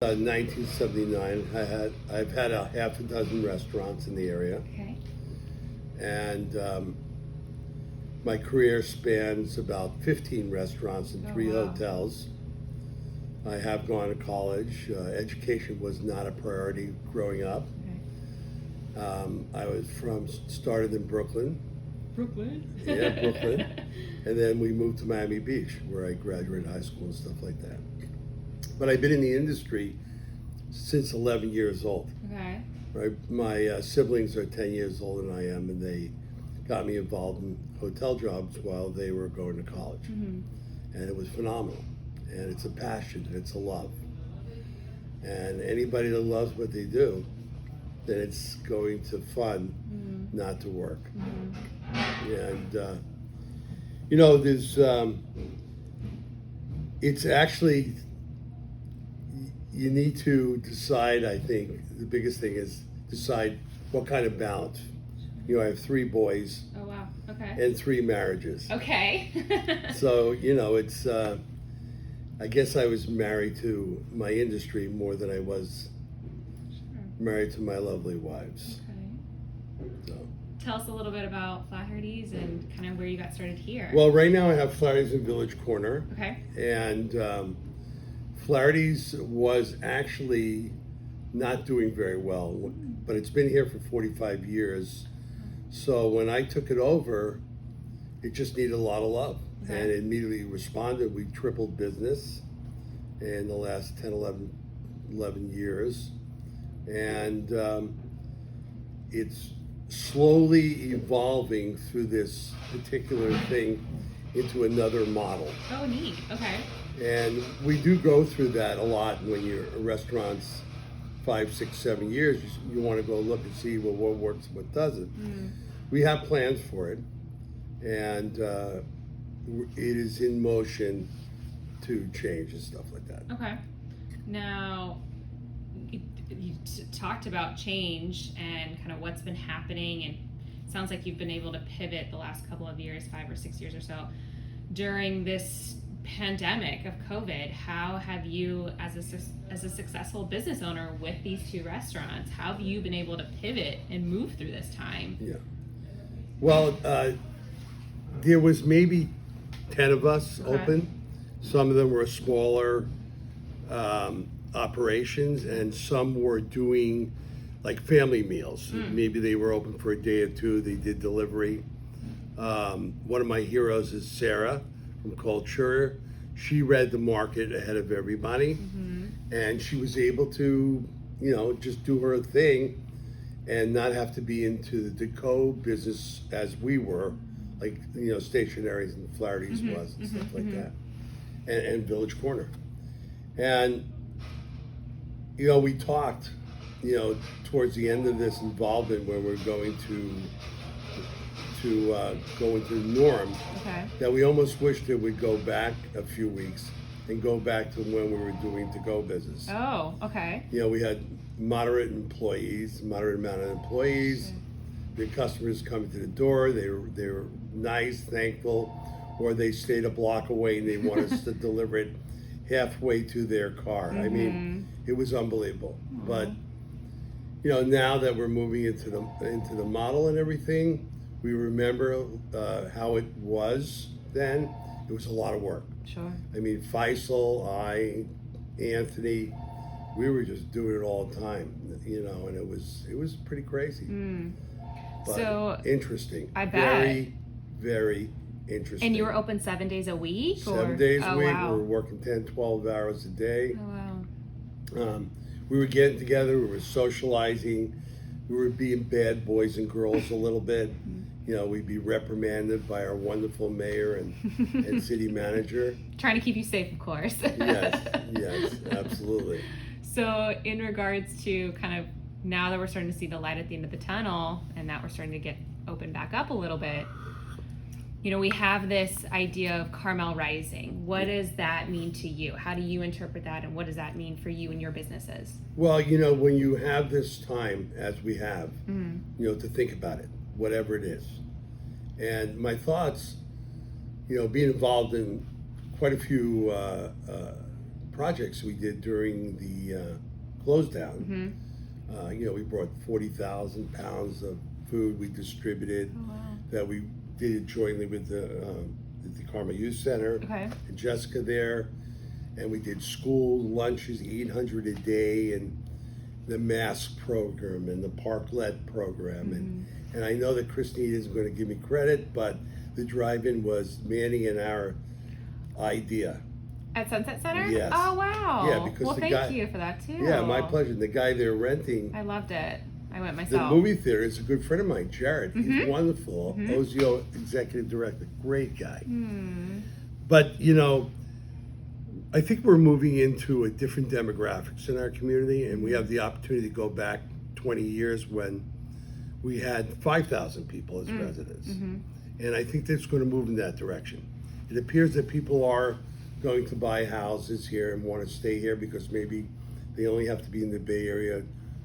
1979. I've had a half a dozen restaurants in the area, Okay. and my career spans about 15 restaurants and Oh, three wow. hotels. I have gone to college. Education was not a priority growing up. Okay. I was started in Brooklyn, Brooklyn. yeah, Brooklyn, and then we moved to Miami Beach, where I graduated high school and stuff like that. But I've been in the industry since 11 years old. Okay. Right, my siblings are 10 years older than I am, and they got me involved in hotel jobs while they were going to college, Mm-hmm. and it was phenomenal. And it's a passion, and it's a love. And anybody that loves what they do, then it's going to fun, Mm-hmm. not to work. Mm-hmm. And there's it's actually, you need to decide. I think the biggest thing is decide what kind of balance. I have 3 boys Oh, wow. Okay. and 3 marriages. Okay. So, it's, I guess I was married to my industry more than I was married to my lovely wives. Okay. So. Tell us a little bit about Flaherty's and kind of where you got started here. Well, right now I have Flaherty's in Village Corner. Okay. And Flaherty's was actually not doing very well, but it's been here for 45 years. So when I took it over, it just needed a lot of love. Okay. And it immediately responded. We tripled business in the last 10, 11 years. And it's slowly evolving through this particular thing into another model. Oh, neat. Okay. And we do go through that a lot when you're at restaurants 5, 6, 7 years. You want to go look and see what works and what doesn't. Mm. We have plans for it, and it is in motion to change and stuff like that. Okay. Now, you talked about change and kind of what's been happening, and it sounds like you've been able to pivot the last couple of years, 5 or 6 years or so. During this pandemic of COVID, how have you, as a successful business owner with these 2 restaurants, how have you been able to pivot and move through this time? Yeah. Well, there was maybe 10 of us Okay. open. Some of them were smaller operations, and some were doing like family meals. Maybe they were open for a day or 2. They did delivery. One of my heroes is Sarah from Culture. She read the market ahead of everybody, and she was able to, just do her thing and not have to be into the deco business as we were, like, stationaries and Flaherty's was and stuff like that, and Village Corner. And, we talked, towards the end of this involvement when we're going to go into Norm, Okay. that we almost wished it would go back a few weeks and go back to when we were doing to-go business. Oh, okay. We had moderate amount of employees. The customers coming to the door, they were nice, thankful, or they stayed a block away and they wanted us to deliver it halfway to their car. I mean, it was unbelievable. But now that we're moving into the model and everything, we remember how it was then. It was a lot of work. Sure. I mean, Faisal, Anthony, we were just doing it all the time, and it was pretty crazy. But So interesting. I bet. Very, very interesting. And you were open 7 days a week? 7 days a week. Wow. We were working 10, 12 hours a day. Oh, wow. We were getting together. We were socializing. We were being bad boys and girls a little bit. We'd be reprimanded by our wonderful mayor and city manager. Trying to keep you safe, of course. Yes, absolutely. So in regards to kind of now that we're starting to see the light at the end of the tunnel and that we're starting to get open back up a little bit, we have this idea of Carmel rising. What does that mean to you? How do you interpret that, and what does that mean for you and your businesses? Well, when you have this time, as we have, to think about it, whatever it is. And my thoughts, being involved in quite a few projects we did during the close down. We brought 40,000 pounds of food we distributed that we did jointly with the Carmel Youth Center and Jessica there. And we did school lunches, 800 a day, and the mask program and the parklet program. And I know that Christine isn't going to give me credit, but the drive-in was Manny and our idea. At Sunset Center? Yes. Oh, wow. Yeah, because the thank guy, you for that, too. Yeah, my pleasure. The guy they're renting. I loved it. I went The myself. movie theater is a good friend of mine, Jared. He's wonderful. OZO executive director. Great guy. But, I think we're moving into a different demographics in our community, and we have the opportunity to go back 20 years when we had 5,000 people as residents. And I think that's going to move in that direction. It appears that people are going to buy houses here and want to stay here because maybe they only have to be in the Bay Area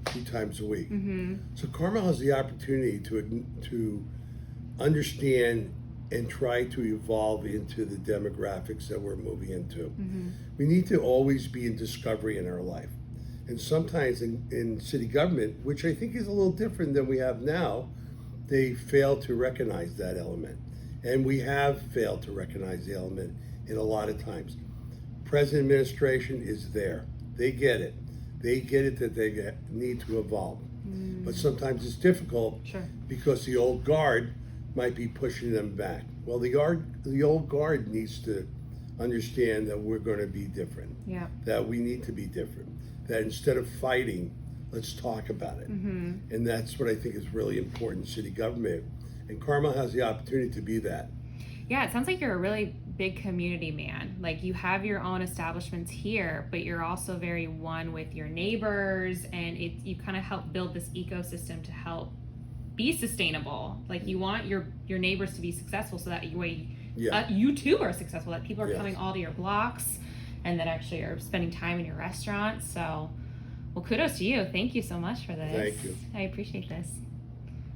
2 times a week. So Carmel has the opportunity to understand and try to evolve into the demographics that we're moving into. We need to always be in discovery in our life. And sometimes in city government, which I think is a little different than we have now, they fail to recognize that element. And we have failed to recognize the element in a lot of times. Present administration is there. They get it. They get it that they need to evolve. But sometimes it's difficult because the old guard might be pushing them back. Well, the old guard needs to understand that we're going to be different. That we need to be different. That instead of fighting, let's talk about it. And that's what I think is really important in city government. And Carmel has the opportunity to be that. Yeah, it sounds like you're a really big community man. Like you have your own establishments here, but you're also very one with your neighbors, and you kind of help build this ecosystem to help be sustainable. Like you want your neighbors to be successful, so that you too are successful. That people are coming all to your blocks, and that actually are spending time in your restaurants. So, well, kudos to you. Thank you so much for this. Thank you. I appreciate this.